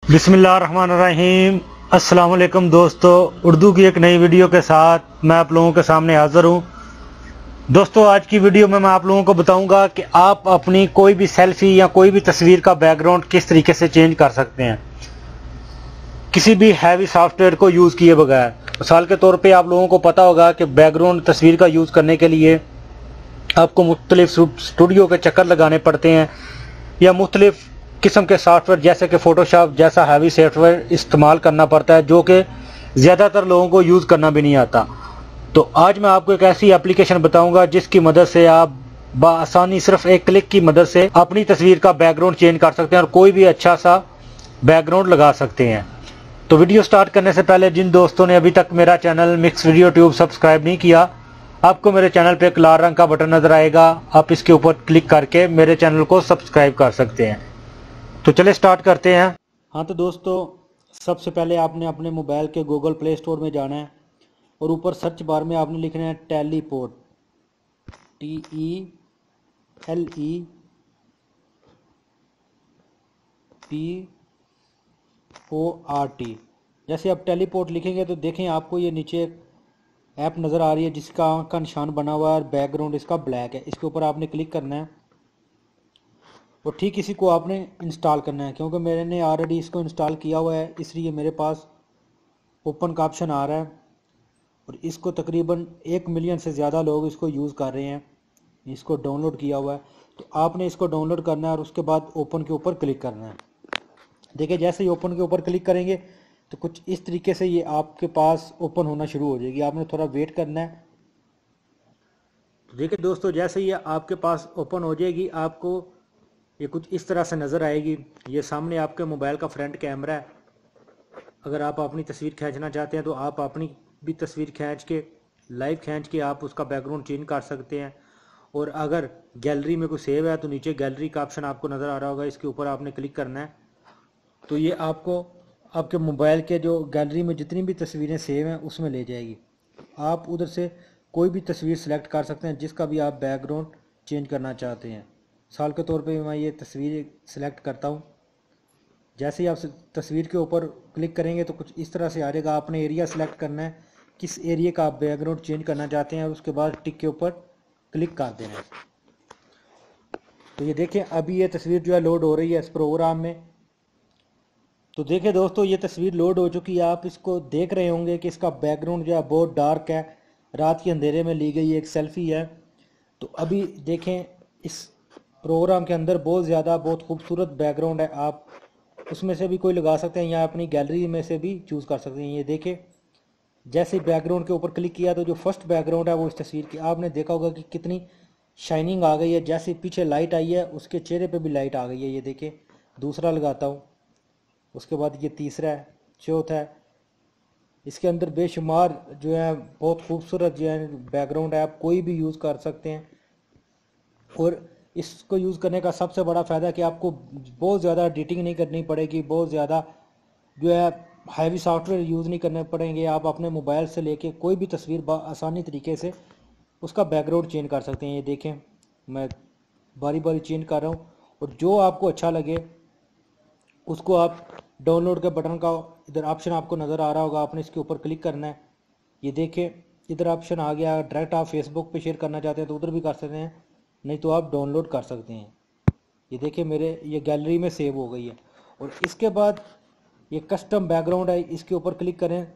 बिस्मिल्लाहिर्रहमानिर्रहीम। अस्सलाम वालेकुम दोस्तों, उर्दू की एक नई वीडियो के साथ मैं आप लोगों के सामने हाज़िर हूँ। दोस्तों, आज की वीडियो में मैं आप लोगों को बताऊंगा कि आप अपनी कोई भी सेल्फी या कोई भी तस्वीर का बैकग्राउंड किस तरीके से चेंज कर सकते हैं किसी भी हैवी सॉफ्टवेयर को यूज़ किए बगैर। मिसाल के तौर पे आप लोगों को पता होगा कि बैकग्राउंड तस्वीर का यूज़ करने के लिए आपको मुख्तलिफ स्टूडियो के चक्कर लगाने पड़ते हैं या मुख्तलिफ किस्म के सॉफ्टवेयर जैसे कि फ़ोटोशॉप जैसा हैवी सॉफ्टवेयर इस्तेमाल करना पड़ता है, जो कि ज़्यादातर लोगों को यूज़ करना भी नहीं आता। तो आज मैं आपको एक ऐसी एप्लीकेशन बताऊंगा जिसकी मदद से आप बआसानी सिर्फ एक क्लिक की मदद से अपनी तस्वीर का बैकग्राउंड चेंज कर सकते हैं और कोई भी अच्छा सा बैकग्राउंड लगा सकते हैं। तो वीडियो स्टार्ट करने से पहले जिन दोस्तों ने अभी तक मेरा channel mix video tube subscribe नहीं किया, आपको मेरे चैनल पे एक लाल रंग का बटन नजर आएगा, आप इसके ऊपर क्लिक करके मेरे चैनल को सब्सक्राइब कर सकते हैं। तो चले स्टार्ट करते हैं। हाँ तो दोस्तों, सबसे पहले आपने अपने मोबाइल के गूगल प्ले स्टोर में जाना है और ऊपर सर्च बार में आपने लिखना है टेलीपोर्ट, TELEPORT। जैसे आप टेलीपोर्ट लिखेंगे तो देखें आपको ये नीचे एक ऐप नज़र आ रही है जिसका आँख का निशान बना हुआ है और बैकग्राउंड इसका ब्लैक है। इसके ऊपर आपने क्लिक करना है और ठीक इसी को आपने इंस्टॉल करना है। क्योंकि मैंने ऑलरेडी इसको इंस्टॉल किया हुआ है इसलिए मेरे पास ओपन का ऑप्शन आ रहा है और इसको तकरीबन 1 मिलियन से ज़्यादा लोग इसको यूज़ कर रहे हैं, इसको डाउनलोड किया हुआ है। तो आपने इसको डाउनलोड करना है और उसके बाद ओपन के ऊपर क्लिक करना है। देखिए, जैसे ही ओपन के ऊपर क्लिक करेंगे तो कुछ इस तरीके से ये आपके पास ओपन होना शुरू हो जाएगी। आपने थोड़ा वेट करना है। देखिए दोस्तों, जैसे ये आपके पास ओपन हो जाएगी आपको ये कुछ इस तरह से नज़र आएगी। ये सामने आपके मोबाइल का फ्रंट कैमरा है। अगर आप अपनी तस्वीर खींचना चाहते हैं तो आप अपनी भी तस्वीर खींच के लाइव खींच के आप उसका बैकग्राउंड चेंज कर सकते हैं। और अगर गैलरी में कोई सेव है तो नीचे गैलरी का ऑप्शन आपको नज़र आ रहा होगा, इसके ऊपर आपने क्लिक करना है। तो ये आपको आपके मोबाइल के जो गैलरी में जितनी भी तस्वीरें सेव हैं उसमें ले जाएगी। आप उधर से कोई भी तस्वीर सेलेक्ट कर सकते हैं जिसका भी आप बैकग्राउंड चेंज करना चाहते हैं। मिसाल के तौर पे मैं ये तस्वीर सेलेक्ट करता हूँ। जैसे ही आप तस्वीर के ऊपर क्लिक करेंगे तो कुछ इस तरह से आ जाएगा। आपने एरिया सेलेक्ट करना है, किस एरिया का आप बैकग्राउंड चेंज करना चाहते हैं और उसके बाद टिक के ऊपर क्लिक कर देना है। तो ये देखें, अभी ये तस्वीर जो है लोड हो रही है इस प्रोग्राम में। तो देखें दोस्तों, ये तस्वीर लोड हो चुकी है। आप इसको देख रहे होंगे कि इसका बैकग्राउंड जो है बहुत डार्क है, रात के अंधेरे में ली गई एक सेल्फी है। तो अभी देखें, इस प्रोग्राम के अंदर बहुत खूबसूरत बैकग्राउंड है। आप उसमें से भी कोई लगा सकते हैं या अपनी गैलरी में से भी चूज़ कर सकते हैं। ये देखें, जैसे ही बैकग्राउंड के ऊपर क्लिक किया तो जो फर्स्ट बैकग्राउंड है वो इस तस्वीर की आपने देखा होगा कि कितनी शाइनिंग आ गई है। जैसे पीछे लाइट आई है उसके चेहरे पे भी लाइट आ गई है। ये देखें, दूसरा लगाता हूँ, उसके बाद ये तीसरा है, चौथा है। इसके अंदर बेशुमार जो है बहुत खूबसूरत जो है बैकग्राउंड है, आप कोई भी यूज़ कर सकते हैं। और इसको यूज़ करने का सबसे बड़ा फ़ायदा कि आपको बहुत ज़्यादा एडिटिंग नहीं करनी पड़ेगी, बहुत ज़्यादा जो है हैवी सॉफ्टवेयर यूज़ नहीं करने पड़ेंगे। आप अपने मोबाइल से लेके कोई भी तस्वीर आसानी तरीके से उसका बैकग्राउंड चेंज कर सकते हैं। ये देखें, मैं बारी बारी चेंज कर रहा हूँ और जो आपको अच्छा लगे उसको आप डाउनलोड के बटन का इधर ऑप्शन आपको नज़र आ रहा होगा, आपने इसके ऊपर क्लिक करना है। ये देखें, इधर ऑप्शन आ गया। डायरेक्ट आप फेसबुक पे शेयर करना चाहते हैं तो उधर भी कर सकते हैं, नहीं तो आप डाउनलोड कर सकते हैं। ये देखिए, मेरे ये गैलरी में सेव हो गई है। और इसके बाद ये कस्टम बैकग्राउंड है, इसके ऊपर क्लिक करें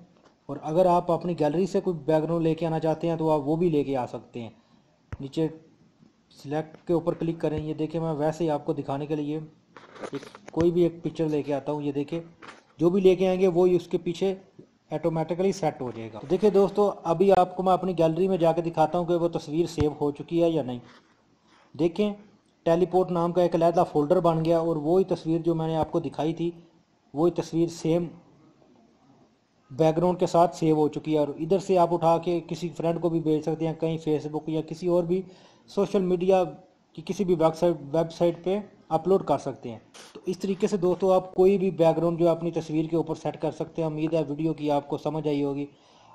और अगर आप अपनी गैलरी से कोई बैकग्राउंड लेके आना चाहते हैं तो आप वो भी लेके आ सकते हैं। नीचे सिलेक्ट के ऊपर क्लिक करें। ये देखिए, मैं वैसे ही आपको दिखाने के लिए कोई भी एक पिक्चर लेके आता हूँ। ये देखिए, जो भी लेके आएंगे वो ही उसके पीछे ऑटोमेटिकली सेट हो जाएगा। तो देखिए दोस्तों, अभी आपको मैं अपनी गैलरी में जाके दिखाता हूँ कि वो तस्वीर सेव हो चुकी है या नहीं। देखें, टेलीपोर्ट नाम का एक अलहदा फोल्डर बन गया और वही तस्वीर जो मैंने आपको दिखाई थी वही तस्वीर सेम बैकग्राउंड के साथ सेव हो चुकी है। और इधर से आप उठा के किसी फ्रेंड को भी भेज सकते हैं, कहीं फेसबुक या किसी और भी सोशल मीडिया की किसी भी वेबसाइट पे अपलोड कर सकते हैं। तो इस तरीके से दोस्तों आप कोई भी बैकग्राउंड जो अपनी तस्वीर के ऊपर सेट कर सकते हैं। उम्मीद है वीडियो की आपको समझ आई होगी।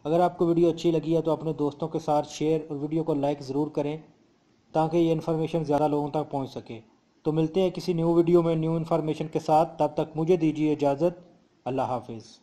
अगर आपको वीडियो अच्छी लगी है तो अपने दोस्तों के साथ शेयर और वीडियो को लाइक ज़रूर करें ताकि ये इन्फॉर्मेशन ज़्यादा लोगों तक पहुँच सके। तो मिलते हैं किसी न्यू वीडियो में न्यू इन्फॉर्मेशन के साथ। तब तक मुझे दीजिए इजाज़त। अल्लाह हाफिज़।